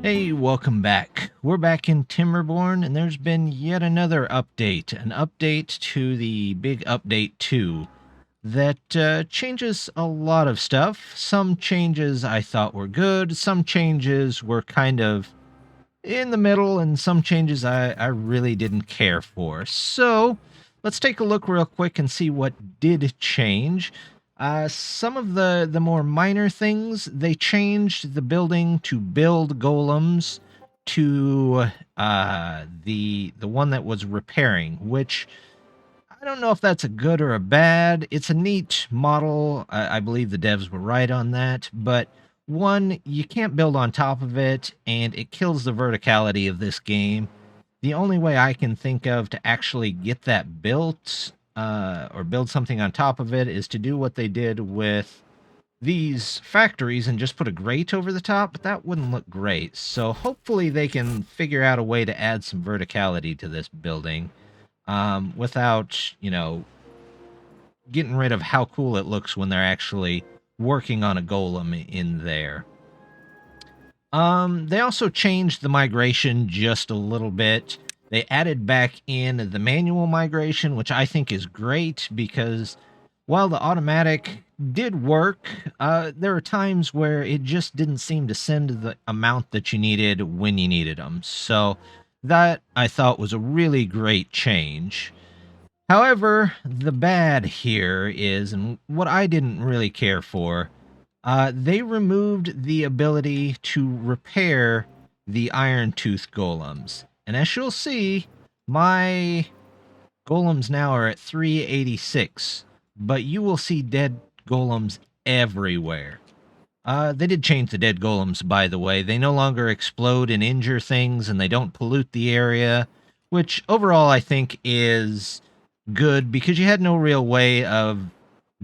Hey, welcome back. We're back in Timberborn, and there's been yet another update. An update to the big update 2 that changes a lot of stuff. Some changes I thought were good, some changes were kind of in the middle, and some changes I really didn't care for. So, let's take a look real quick and see what did change. Some of the more minor things, they changed the building to build golems to the one that was repairing, which I don't know if that's a good or a bad. It's a neat model. I believe the devs were right on that, but one, you can't build on top of it, and it kills the verticality of this game. The only way I can think of to actually get that built or build something on top of it is to do what they did with these factories and just put a grate over the top, but that wouldn't look great. So hopefully they can figure out a way to add some verticality to this building without, getting rid of how cool it looks when they're actually working on a golem in there. They also changed the migration just a little bit. They added back in the manual migration, which I think is great because while the automatic did work, there are times where it just didn't seem to send the amount that you needed when you needed them. So that I thought was a really great change. However, the bad here is, and what I didn't really care for, they removed the ability to repair the Iron Tooth golems. And as you'll see, my golems now are at 386, but you will see dead golems everywhere. They did change the dead golems, by the way. They no longer explode and injure things, and they don't pollute the area, which overall I think is good because you had no real way of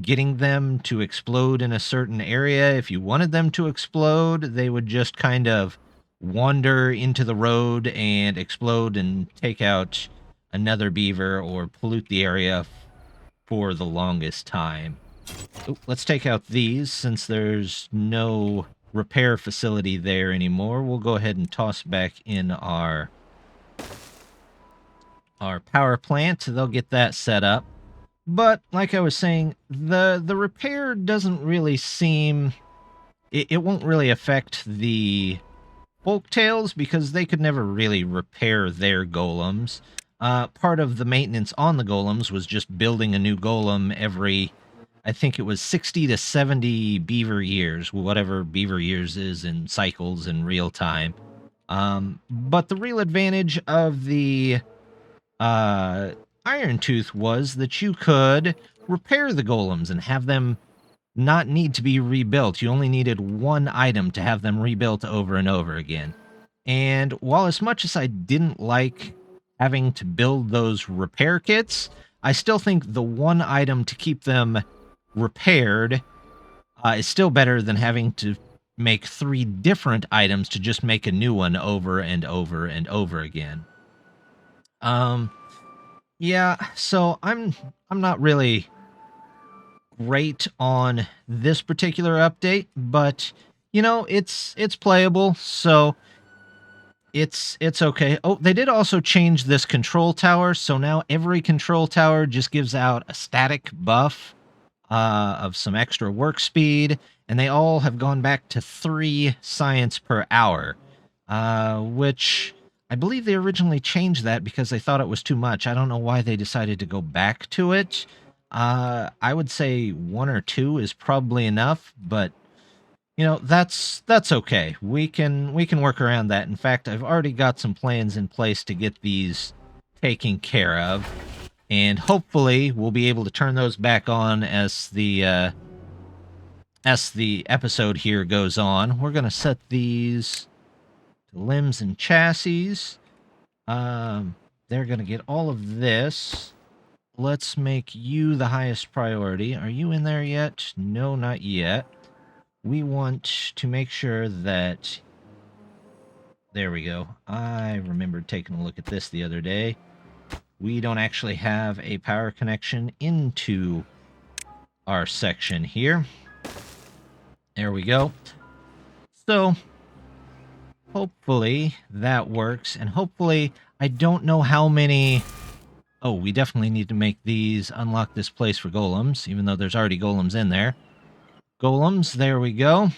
getting them to explode in a certain area. If you wanted them to explode, they would just kind of wander into the road and explode and take out another beaver or pollute the area for the longest time. Ooh, let's take out these since there's no repair facility there anymore. We'll go ahead and toss back in our power plant. They'll get that set up. But like I was saying, the repair doesn't really seem it won't really affect the folktails because they could never really repair their golems. Part of the maintenance on the golems was just building a new golem every, I think it was 60 to 70 beaver years, whatever beaver years is in cycles in real time. But the real advantage of the Iron Tooth was that you could repair the golems and have them not need to be rebuilt. You only needed one item to have them rebuilt over and over again. And while as much as I didn't like having to build those repair kits, I still think the one item to keep them repaired is still better than having to make 3 different items to just make a new one over and over and over again. Yeah, so I'm not really great on this particular update, but it's playable, so it's okay. Oh, they did also change this control tower, so now every control tower just gives out a static buff of some extra work speed, and they all have gone back to 3 science per hour, which I believe they originally changed that because they thought it was too much. I don't know why they decided to go back to it. I would say 1 or 2 is probably enough, but that's okay. We can work around that. In fact, I've already got some plans in place to get these taken care of, and hopefully we'll be able to turn those back on as the episode here goes on. We're gonna set these to limbs and chassis. They're gonna get all of this. Let's make you the highest priority. Are you in there yet? No, not yet. We want to make sure that... There we go. I remembered taking a look at this the other day. We don't actually have a power connection into our section here. There we go. So, hopefully that works, and hopefully, I don't know how many... Oh, we definitely need to make these unlock this place for golems, even though there's already golems in there. Golems, there we go.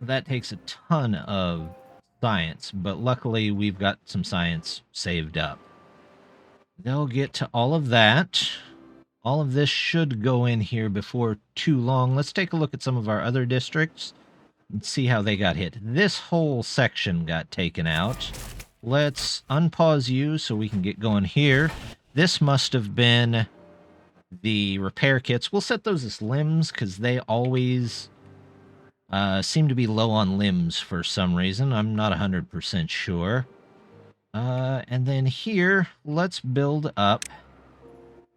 That takes a ton of science, but luckily we've got some science saved up. They'll get to all of that. All of this should go in here before too long. Let's take a look at some of our other districts and see how they got hit. This whole section got taken out. Let's unpause you so we can get going here. This must have been the repair kits. We'll set those as limbs because they always seem to be low on limbs for some reason. I'm not 100% sure. And then here, let's build up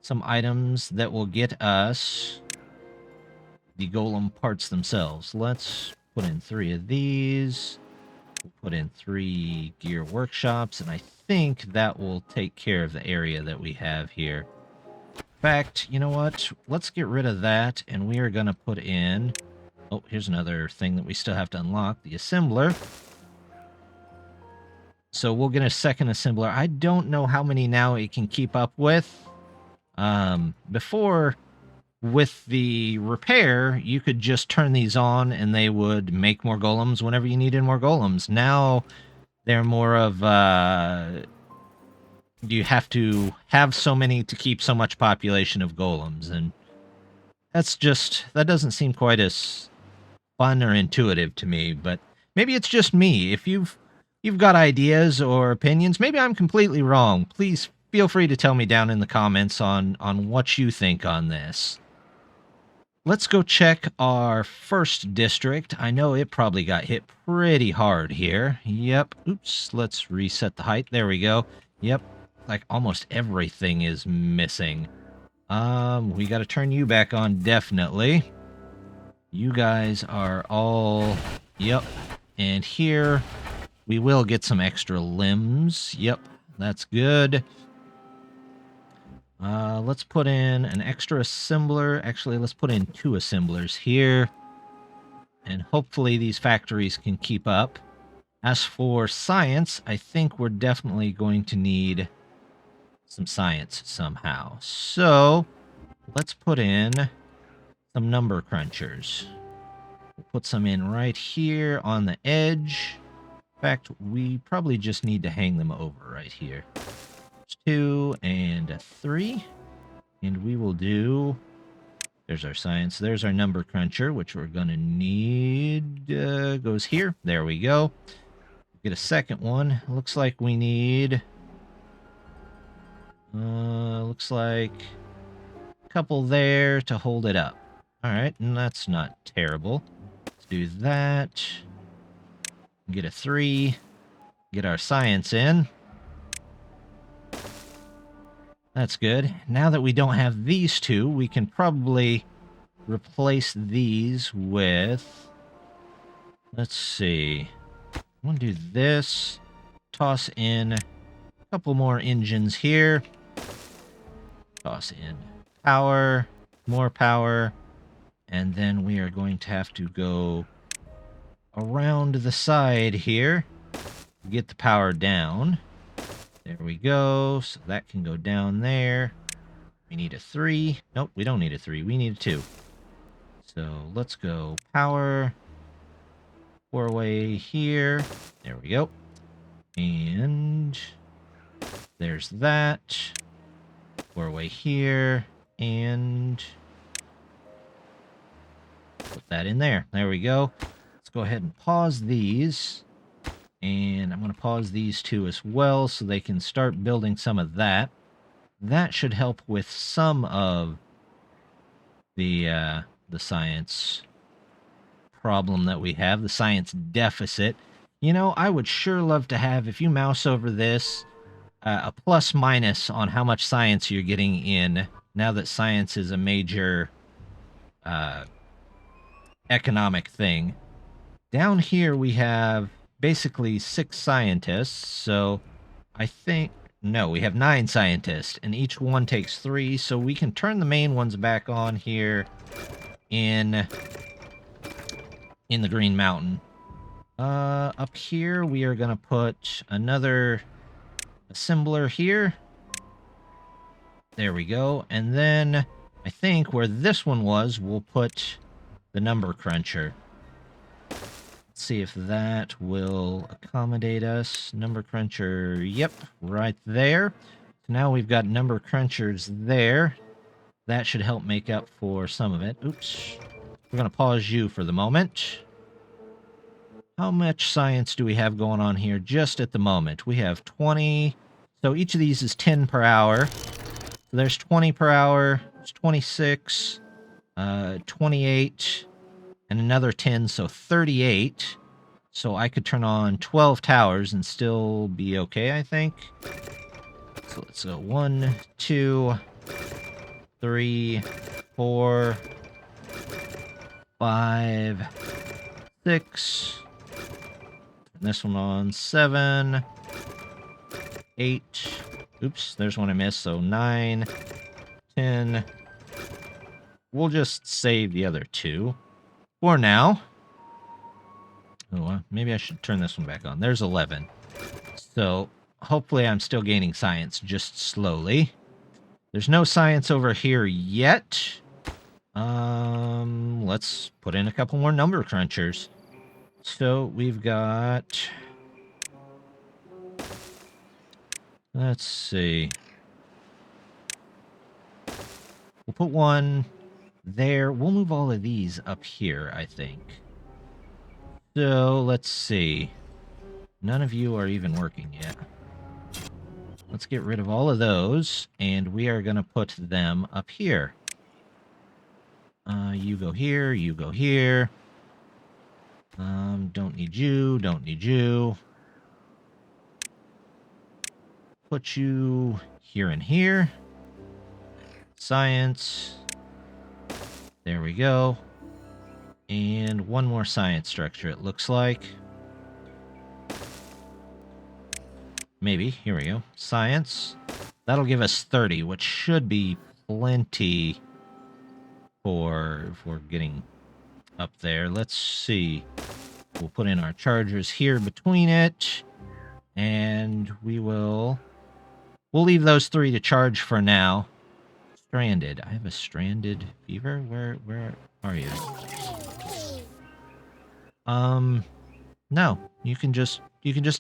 some items that will get us the golem parts themselves. Let's put in 3 of these. We'll put in 3 gear workshops, and I think that will take care of the area that we have here. In fact, you know what? Let's get rid of that, and we are going to put in... Oh, here's another thing that we still have to unlock, the assembler. So we'll get a second assembler. I don't know how many now it can keep up with. Before, with the repair, you could just turn these on and they would make more golems whenever you needed more golems. Now, they're more of, you have to have so many to keep so much population of golems, and that doesn't seem quite as fun or intuitive to me, but maybe it's just me. If you've got ideas or opinions, maybe I'm completely wrong. Please feel free to tell me down in the comments on what you think on this. Let's go check our first district. I know it probably got hit pretty hard here. Yep. Oops. Let's reset the height. There we go. Yep. Like almost everything is missing. We got to turn you back on, definitely. You guys are all... Yep. And here, we will get some extra limbs. Yep. That's good. Let's put in an extra assembler. Actually, let's put in 2 assemblers here. And hopefully these factories can keep up. As for science, I think we're definitely going to need some science somehow. So, let's put in some number crunchers. We'll put some in right here on the edge. In fact, we probably just need to hang them over right here. 2 and 3. And we will do... There's our science. There's our number cruncher, which we're going to need. Goes here. There we go. Get a second one. Looks like we need... looks like a couple there to hold it up. Alright, and that's not terrible. Let's do that. Get a 3. Get our science in. That's good. Now that we don't have these 2, we can probably replace these with... Let's see. I'm going to do this. Toss in a couple more engines here. Toss in power. More power. And then we are going to have to go around the side here. Get the power down. There we go. So that can go down there. We need a 3. Nope, we don't need a 3. We need a 2. So let's go power. 4-way here. There we go. And there's that. 4-way here. And put that in there. There we go. Let's go ahead and pause these. And I'm going to pause these 2 as well so they can start building some of that. That should help with some of the science problem that we have, the science deficit. You know, I would sure love to have, if you mouse over this, a plus minus on how much science you're getting in, now that science is a major economic thing. Down here we have basically 6 scientists, so I think... No, we have 9 scientists, and each one takes 3, so we can turn the main ones back on here in the Green Mountain. Up here, we are going to put another assembler here. There we go. And then I think where this one was, we'll put the number cruncher. Let's see if that will accommodate us. Number cruncher, yep, right there. So now we've got number crunchers there. That should help make up for some of it. Oops. We're going to pause you for the moment. How much science do we have going on here just at the moment? We have 20. So each of these is 10 per hour. So there's 20 per hour. It's 26, 28, and another 10, so 38. So I could turn on 12 towers and still be okay, I think. So let's go 1, 2, 3, 4, 5, 6. And this one on 7, 8. Oops, there's one I missed. So 9, 10. We'll just save the other 2 for now. Oh, maybe I should turn this one back on. There's 11. So hopefully I'm still gaining science, just slowly. There's no science over here yet. Let's put in a couple more number crunchers. So we've got... Let's see. We'll put one there. We'll move all of these up here, I think. So, let's see. None of you are even working yet. Let's get rid of all of those, and we are going to put them up here. You go here, you go here. Don't need you, don't need you. Put you here and here. Science. There we go. And one more science structure, it looks like. Maybe. Here we go. Science. That'll give us 30, which should be plenty for getting up there. Let's see. We'll put in our chargers here between it. And we'll leave those 3 to charge for now. Stranded. I have a stranded beaver? Where are you? No. You can just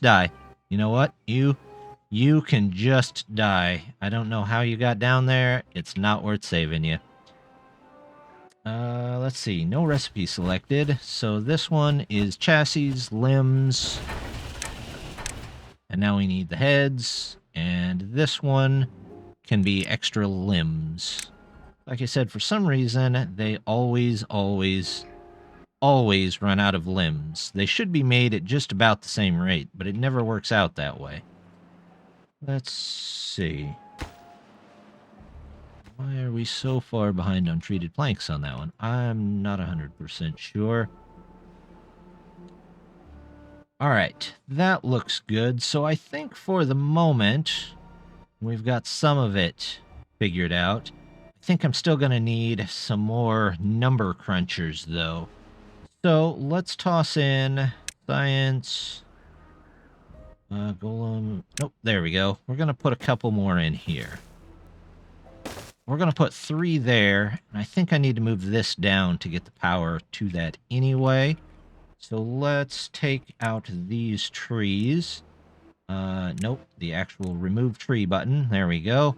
die. You know what? You can just die. I don't know how you got down there. It's not worth saving you. Let's see. No recipe selected. So this one is chassis, limbs. And now we need the heads. And this one can be extra limbs. Like I said, for some reason, they always run out of limbs. They should be made at just about the same rate, but it never works out that way. Let's see. Why are we so far behind on treated planks on that one? I'm not 100% sure. Alright, that looks good. So I think for the moment, we've got some of it figured out. I think I'm still going to need some more number crunchers, though. So let's toss in science, golem. Nope, there we go. We're going to put a couple more in here. We're going to put 3 there, and I think I need to move this down to get the power to that anyway. So let's take out these trees. Nope, the actual remove tree button. There we go.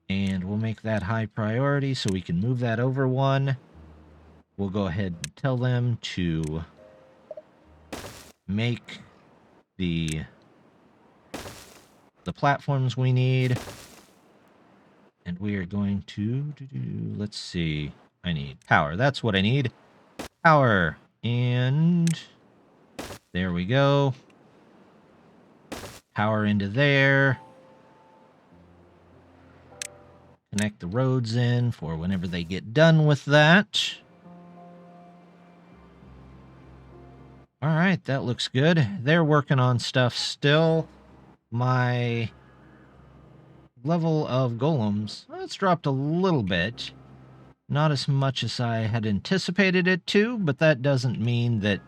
And we'll make that high priority so we can move that over 1. We'll go ahead and tell them to make the platforms we need. And we are going to let's see. I need power. That's what I need. Power. And there we go. Power into there. Connect the roads in for whenever they get done with that. Alright, that looks good. They're working on stuff still. My level of golems, it's dropped a little bit. Not as much as I had anticipated it to, but that doesn't mean that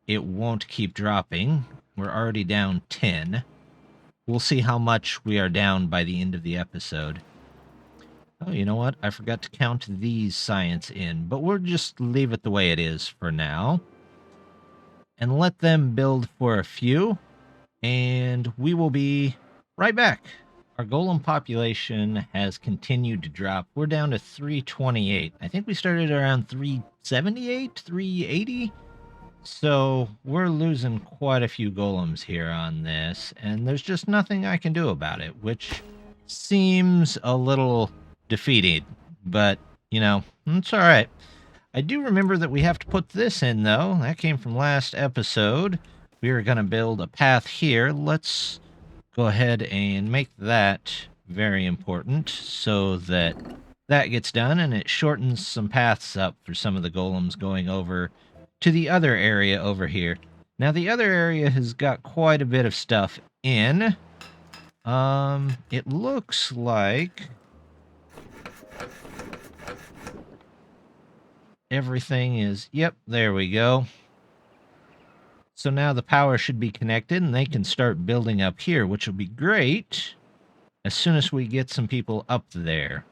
it won't keep dropping. We're already down 10. We'll see how much we are down by the end of the episode. Oh, you know what? I forgot to count these science in, but we'll just leave it the way it is for now. And let them build for a few, and we will be right back. Our golem population has continued to drop. We're down to 328. I think we started around 378, 380. So we're losing quite a few golems here on this, and there's just nothing I can do about it, which seems a little defeating, but, you know, it's all right. I do remember that we have to put this in, though. That came from last episode. We are going to build a path here. Let's go ahead and make that very important so that that gets done, and it shortens some paths up for some of the golems going over to the other area over here. Now, the other area has got quite a bit of stuff in. It looks like everything is... Yep, there we go. So now the power should be connected, and they can start building up here, which will be great as soon as we get some people up there.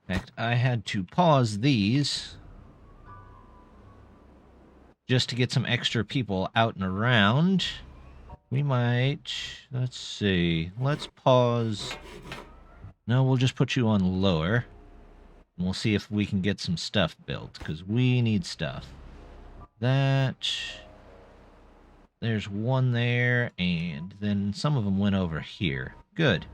In fact, I had to pause these just to get some extra people out and around. We might... Let's see. Let's pause. No, we'll just put you on lower. And we'll see if we can get some stuff built, because we need stuff. That... There's one there, and then some of them went over here. Good.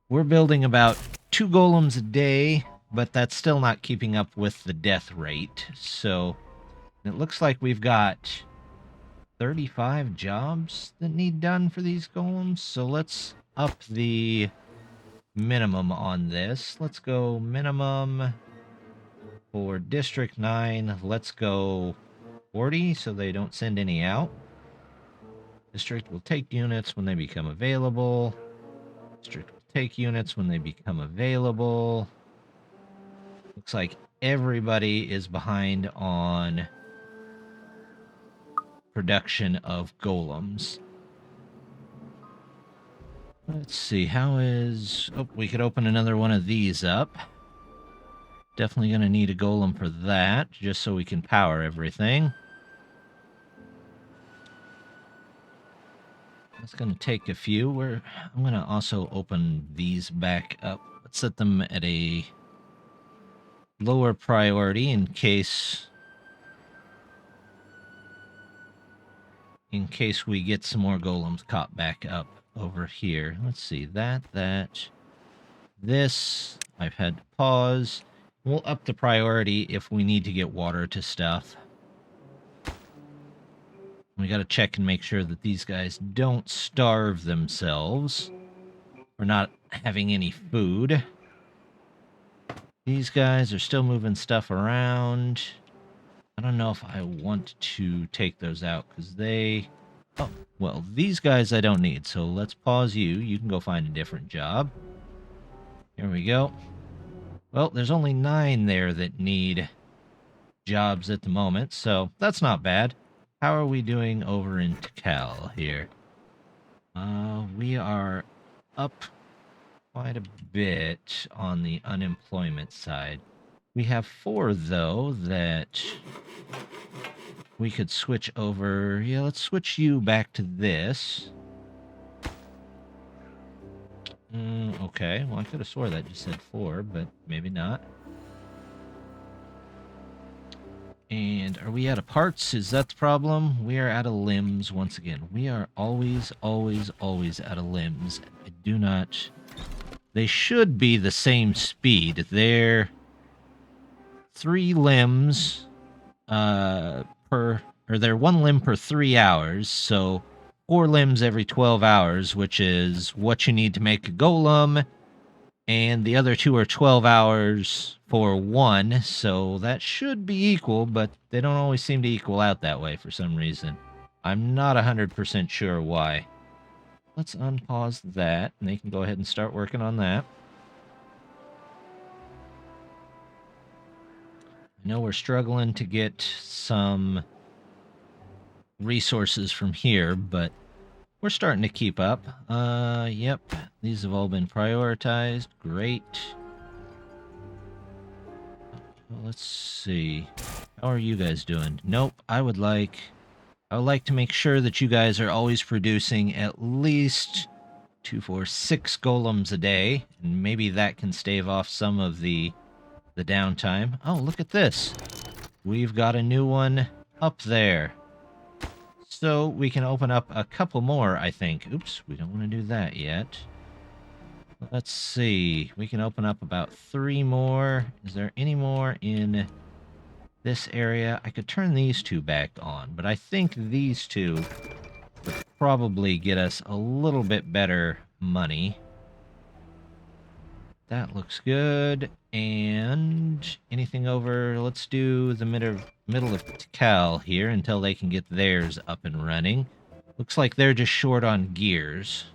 We're building about 2 golems a day, but that's still not keeping up with the death rate. So it looks like we've got 35 jobs that need done for these golems. So let's up the minimum on this. Let's go minimum for District 9. Let's go 40 so they don't send any out. District will take units when they become available. District will take units when they become available. Looks like everybody is behind on production of golems. Let's see, how is... Oh, we could open another one of these up. Definitely going to need a golem for that, just so we can power everything. That's going to take a few. I'm going to also open these back up. Let's set them at a lower priority in case we get some more golems caught back up over here. Let's see, this, I've had to pause. We'll up the priority if we need to get water to stuff. We got to check and make sure that these guys don't starve themselves for not having any food. These guys are still moving stuff around. I don't know if I want to take those out because they... Oh, well, these guys I don't need, so let's pause you. You can go find a different job. Here we go. Well, there's only 9 there that need jobs at the moment, so that's not bad. How are we doing over in Tikal here? We are up quite a bit on the unemployment side. We have 4, though, that we could switch over. Yeah, let's switch you back to this. Okay, well, I could have swore that just said 4, but maybe not. And are we out of parts? Is that the problem? We are out of limbs once again. We are always, always, always out of limbs. I do not... They should be the same speed. They're 3 limbs they're 1 limb per 3 hours, so 4 limbs every 12 hours, which is what you need to make a golem, and the other 2 are 12 hours for 1, so that should be equal, but they don't always seem to equal out that way for some reason. I'm not 100% sure why. Let's unpause that, and they can go ahead and start working on that. I know we're struggling to get some resources from here, but we're starting to keep up. Yep, these have all been prioritized. Great. Well, let's see. How are you guys doing? Nope, I would like to make sure that you guys are always producing at least 2, 4, 6 golems a day, and maybe that can stave off some of the downtime. Oh, look at this. We've got a new one up there. So we can open up a couple more, I think. Oops, we don't want to do that yet. Let's see. We can open up about 3 more. Is there any more in this area? I could turn these 2 back on, but I think these 2 would probably get us a little bit better money. That looks good. And anything over, let's do the middle of Tikal here until they can get theirs up and running. Looks like they're just short on gears.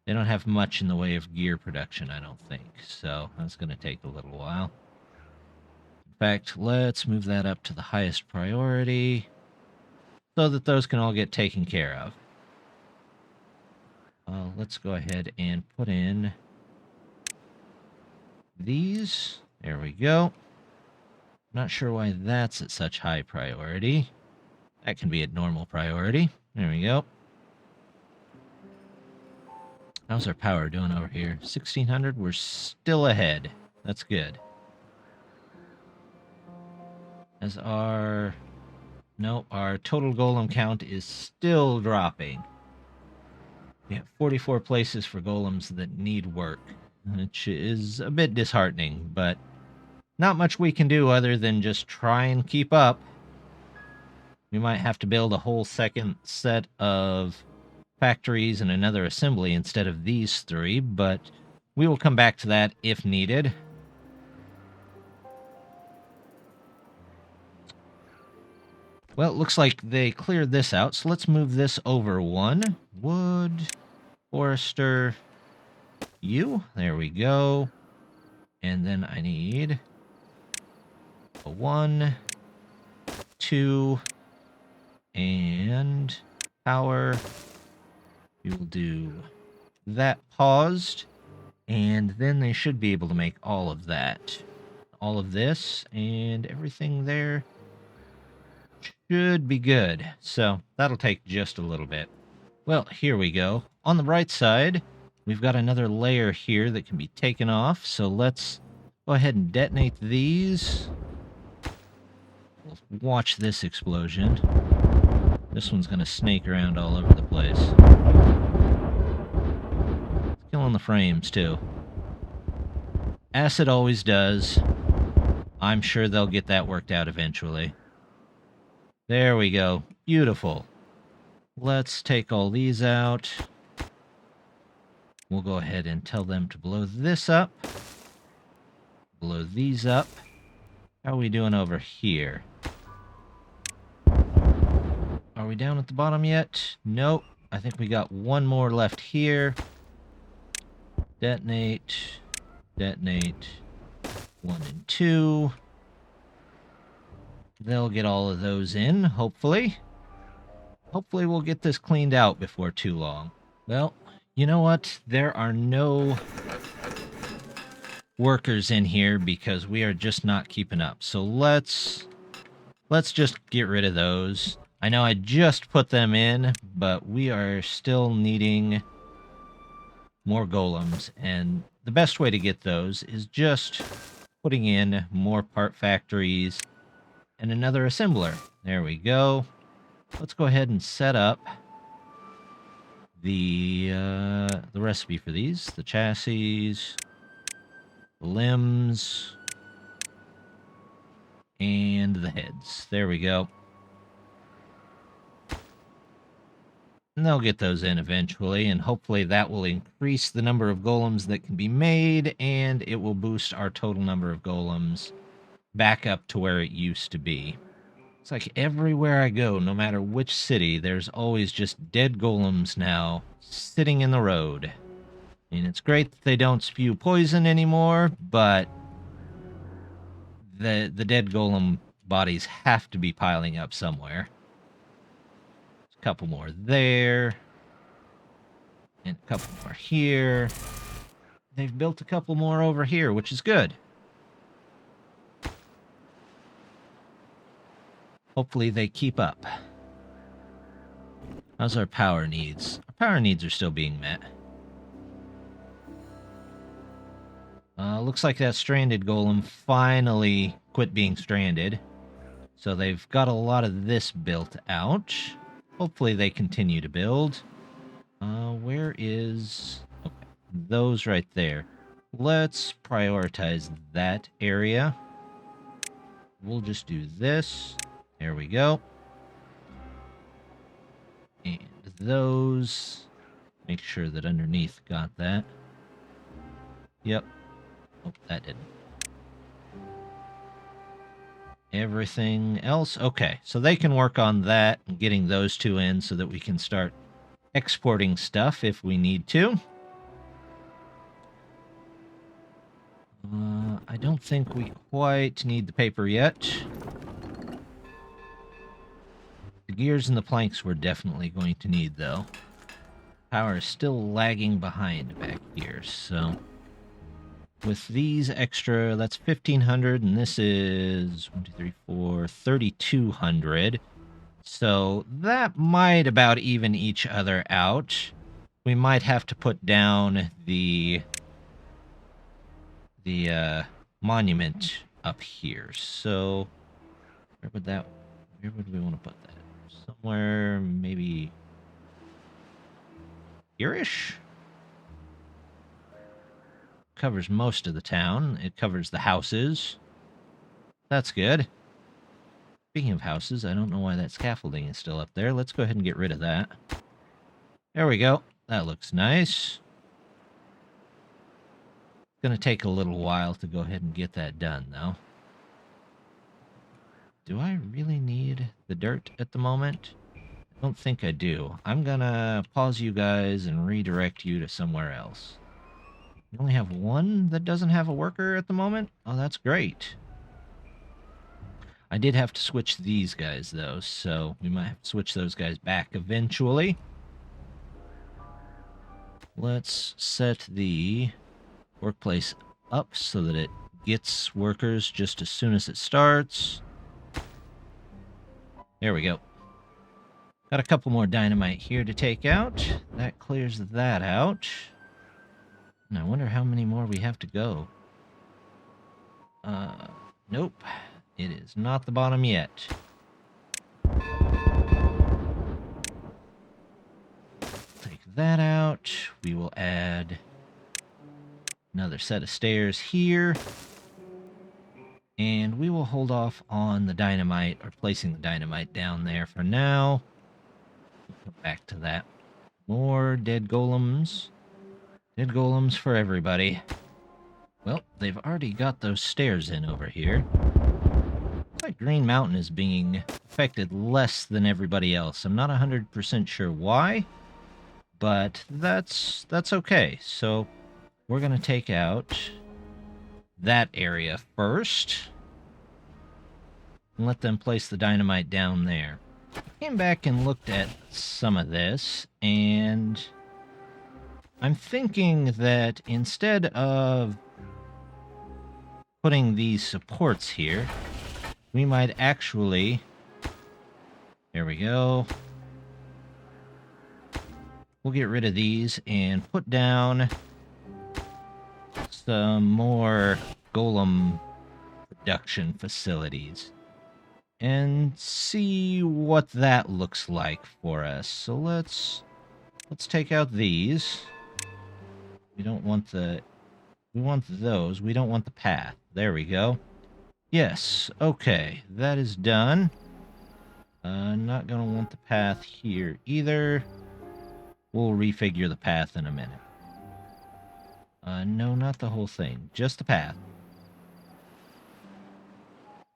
They don't have much in the way of gear production, I don't think. So that's going to take a little while. In fact, let's move that up to the highest priority so that those can all get taken care of. Let's go ahead and put in these. There we go. Not sure why that's at such high priority. That can be at normal priority. There we go. How's our power doing over here? 1600. We're still ahead. That's good. As our... No, our total golem count is still dropping. We have 44 places for golems that need work, which is a bit disheartening, but not much we can do other than just try and keep up. We might have to build a whole second set of factories and another assembly instead of these 3, but we will come back to that if needed. Well, it looks like they cleared this out, so let's move this over 1. Wood, forester, you. There we go. And then I need a 1, 2, and power. We will do that paused, and then they should be able to make all of that. All of this, and everything there should be good. So that'll take just a little bit. Well, here we go. On the right side, we've got another layer here that can be taken off. So let's go ahead and detonate these. We'll watch this explosion. This one's going to snake around all over the place. It's killing the frames, too. Acid always does. I'm sure they'll get that worked out eventually. There we go. Beautiful. Let's take all these out. We'll go ahead and tell them to blow this up. Blow these up. How are we doing over here? Are we down at the bottom yet? Nope. I think we got 1 more left here. Detonate. Detonate. 1 and 2. They'll get all of those in, hopefully. Hopefully we'll get this cleaned out before too long. Well, you know what? There are no workers in here because we are just not keeping up. So let's just get rid of those. I know I just put them in, but we are still needing more golems, and the best way to get those is just putting in more part factories and another assembler. There we go. Let's go ahead and set up the recipe for these. The chassis, the limbs, and the heads. There we go. And they'll get those in eventually, and hopefully that will increase the number of golems that can be made, and it will boost our total number of golems back up to where it used to be. It's like everywhere I go, no matter which city, there's always just dead golems now sitting in the road. And it's great that they don't spew poison anymore, but the dead golem bodies have to be piling up somewhere. There's a couple more there. And a couple more here. They've built a couple more over here, which is good. Hopefully they keep up. How's our power needs? Our power needs are still being met. Looks like that stranded golem finally quit being stranded. So they've got a lot of this built out. Hopefully they continue to build. Where is... Okay, those right there. Let's prioritize that area. We'll just do this. There we go. And those... Make sure that underneath got that. Yep. Oh, that didn't. Everything else? Okay, so they can work on that and getting those two in so that we can start exporting stuff if we need to. I don't think we quite need the paper yet. The gears and the planks we're definitely going to need, though. Power is still lagging behind back here, so... With these extra, that's 1,500, and this is 1, 2, 3, 4, 3,200. So that might about even each other out. We might have to put down the monument up here. So where would we want to put that? Somewhere maybe here-ish? Covers most of the town. It covers the houses. That's good. Speaking of houses, I don't know why that scaffolding is still up there. Let's go ahead and get rid of that. There we go. That looks nice. It's going to take a little while to go ahead and get that done, though. Do I really need the dirt at the moment? I don't think I do. I'm going to pause you guys and redirect you to somewhere else. You only have one that doesn't have a worker at the moment? Oh, that's great. I did have to switch these guys, though, so we might have to switch those guys back eventually. Let's set the workplace up so that it gets workers just as soon as it starts. There we go. Got a couple more dynamite here to take out. That clears that out. And I wonder how many more we have to go. Nope. It is not the bottom yet. Take that out. We will add another set of stairs here. And we will hold off on the dynamite, or placing the dynamite down there for now. Go back to that. More dead golems. Dead golems for everybody. Well, they've already got those stairs in over here. Looks like Green Mountain is being affected less than everybody else. I'm not 100% sure why, but that's okay. So we're going to take out that area first and let them place the dynamite down there. I came back and looked at some of this, and I'm thinking that instead of putting these supports here, we might actually... There we go. We'll get rid of these and put down some more golem production facilities and see what that looks like for us. So let's take out these. We don't want the... We want those. We don't want the path. There we go. Yes, okay. That is done. Not gonna want the path here either. We'll refigure the path in a minute. No, not the whole thing. Just the path.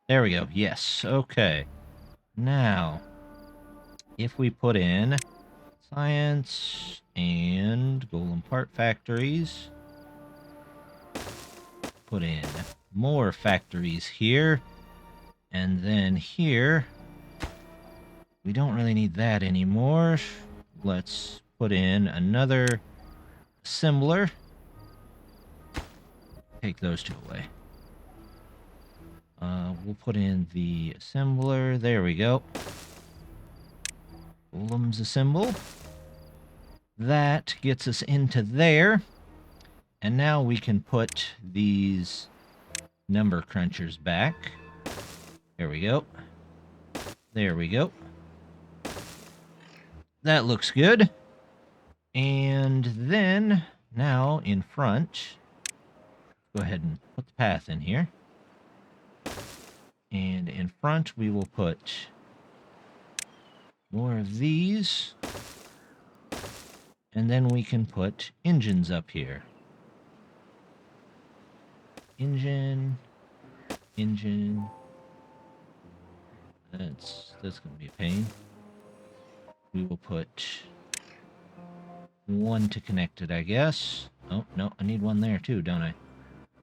There we go. Yes, okay. Now, if we put in science and golem part factories, put in more factories here. And then here, we don't really need that anymore. Let's put in another assembler. Take those two away. We'll put in the assembler. There we go. Golems assemble. That gets us into there. And now we can put these number crunchers back. There we go. There we go. That looks good. And then, now in front, go ahead and put the path in here. And in front, we will put more of these. And then we can put engines up here. Engine. That's going to be a pain. We will put one to connect it, I guess. Oh, no, I need one there too, don't I?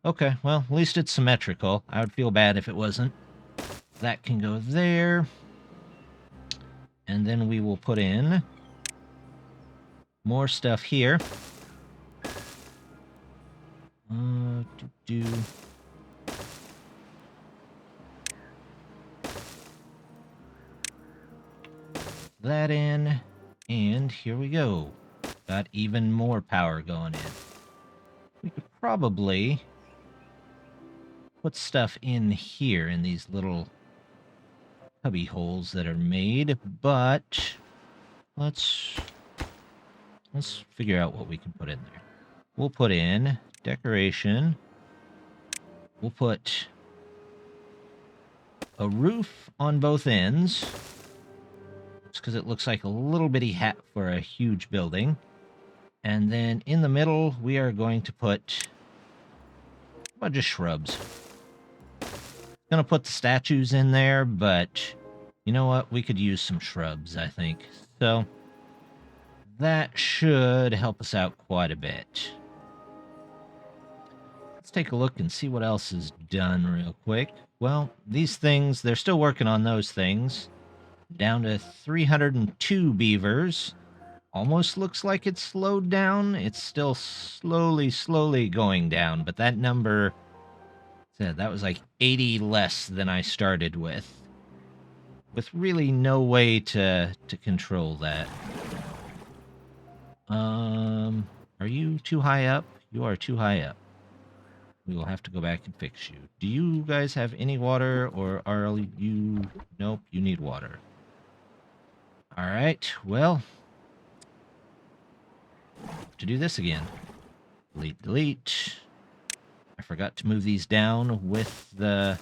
Okay, well, at least it's symmetrical. I would feel bad if it wasn't. That can go there. And then we will put in more stuff here. That in, and here we go. Got even more power going in. We could probably put stuff in here in these little cubby holes that are made, but let's figure out what we can put in there. We'll put in decoration. We'll put a roof on both ends, just because it looks like a little bitty hat for a huge building. And then in the middle, we are going to put a bunch of shrubs. Gonna put the statues in there, but you know what? We could use some shrubs, I think. So that should help us out quite a bit. Let's take a look and see what else is done real quick. Well, these things, they're still working on those things. Down to 302 beavers. Almost looks like it's slowed down. It's still slowly going down, but that number, that was like 80 less than I started with really no way to control that. Are you too high up? You are too high up. We will have to go back and fix you. Do you guys have any water, or are you... Nope, you need water. Alright, well... to do this again. Delete. I forgot to move these down with the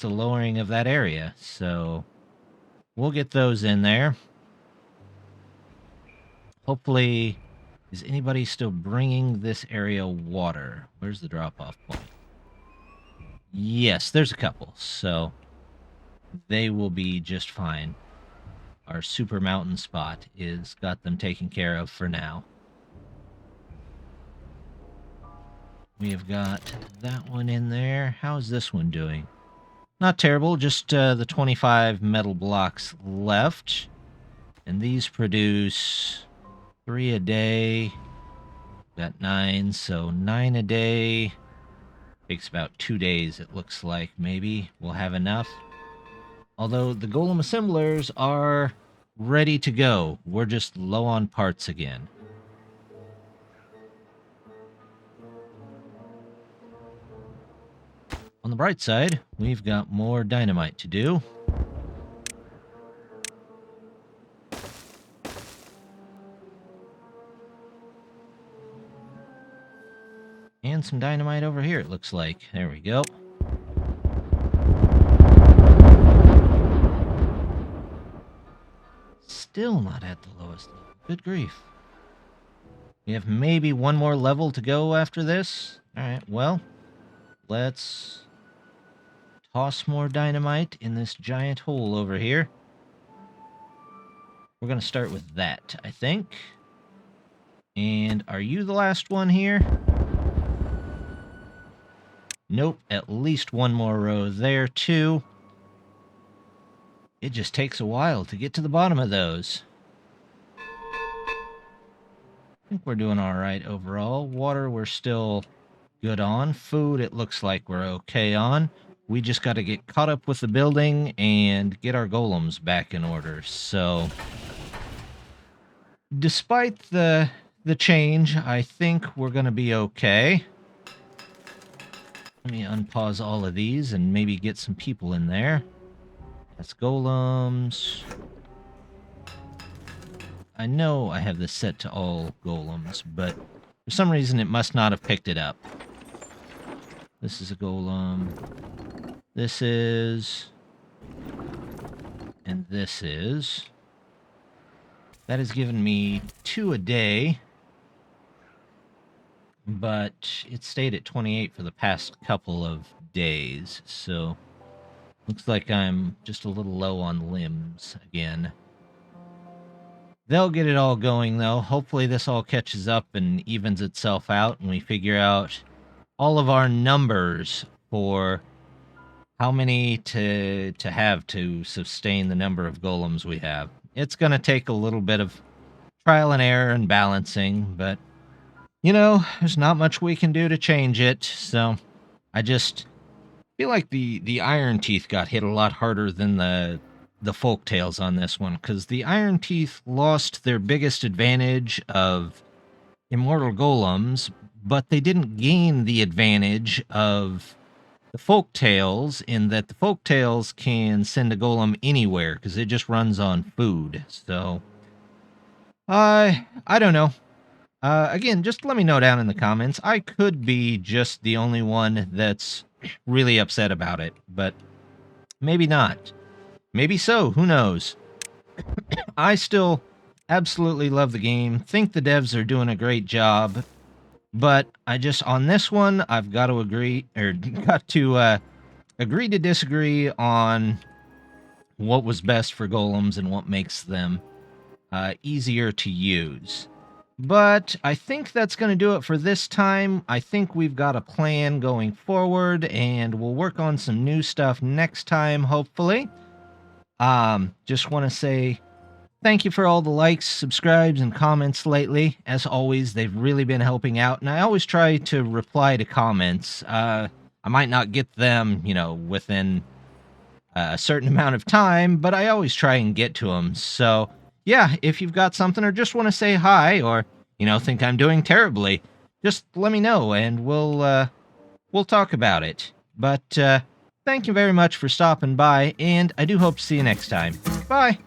lowering of that area, so we'll get those in there. Hopefully, is anybody still bringing this area water? Where's the drop-off point? Yes, there's a couple, so they will be just fine. Our super mountain spot is got them taken care of for now. We have got that one in there. How's this one doing? Not terrible, just the 25 metal blocks left. And these produce 3 a day. Got 9, so 9 a day. Takes about 2 days, it looks like. Maybe we'll have enough. Although the golem assemblers are ready to go. We're just low on parts again. On the bright side, we've got more dynamite to do. And some dynamite over here, it looks like. There we go. Still not at the lowest level. Good grief. We have maybe one more level to go after this. Alright, well, let's toss more dynamite in this giant hole over here. We're going to start with that, I think. And are you the last one here? Nope, at least one more row there, too. It just takes a while to get to the bottom of those. I think we're doing all right overall. Water, we're still good on. Food, it looks like we're okay on. We just got to get caught up with the building and get our golems back in order. So, despite the change, I think we're going to be okay. Let me unpause all of these and maybe get some people in there. That's golems. I know I have this set to all golems, but for some reason it must not have picked it up. This is a golem. This is... And this is... That has given me 2 a day, but it stayed at 28 for the past couple of days, so looks like I'm just a little low on limbs again. They'll get it all going, though. Hopefully this all catches up and evens itself out, and we figure out all of our numbers for how many to have to sustain the number of golems we have. It's going to take a little bit of trial and error and balancing, but, you know, there's not much we can do to change it, so I just feel like the Iron Teeth got hit a lot harder than the Folktales on this one, because the Iron Teeth lost their biggest advantage of immortal golems, but they didn't gain the advantage of the Folktales in that the Folktales can send a golem anywhere because it just runs on food. So, I don't know. Again, just let me know down in the comments. I could be just the only one that's really upset about it, but maybe not. Maybe so, who knows? I still absolutely love the game, think the devs are doing a great job, but I just, on this one, I've got to agree to disagree on what was best for golems and what makes them easier to use. But I think that's going to do it for this time. I think we've got a plan going forward, and we'll work on some new stuff next time, hopefully. Just want to say thank you for all the likes, subscribes, and comments lately. As always, they've really been helping out, and I always try to reply to comments. I might not get them, within a certain amount of time, but I always try and get to them. So, yeah, if you've got something or just want to say hi or, think I'm doing terribly, just let me know, and we'll talk about it. But, thank you very much for stopping by, and I do hope to see you next time. Bye!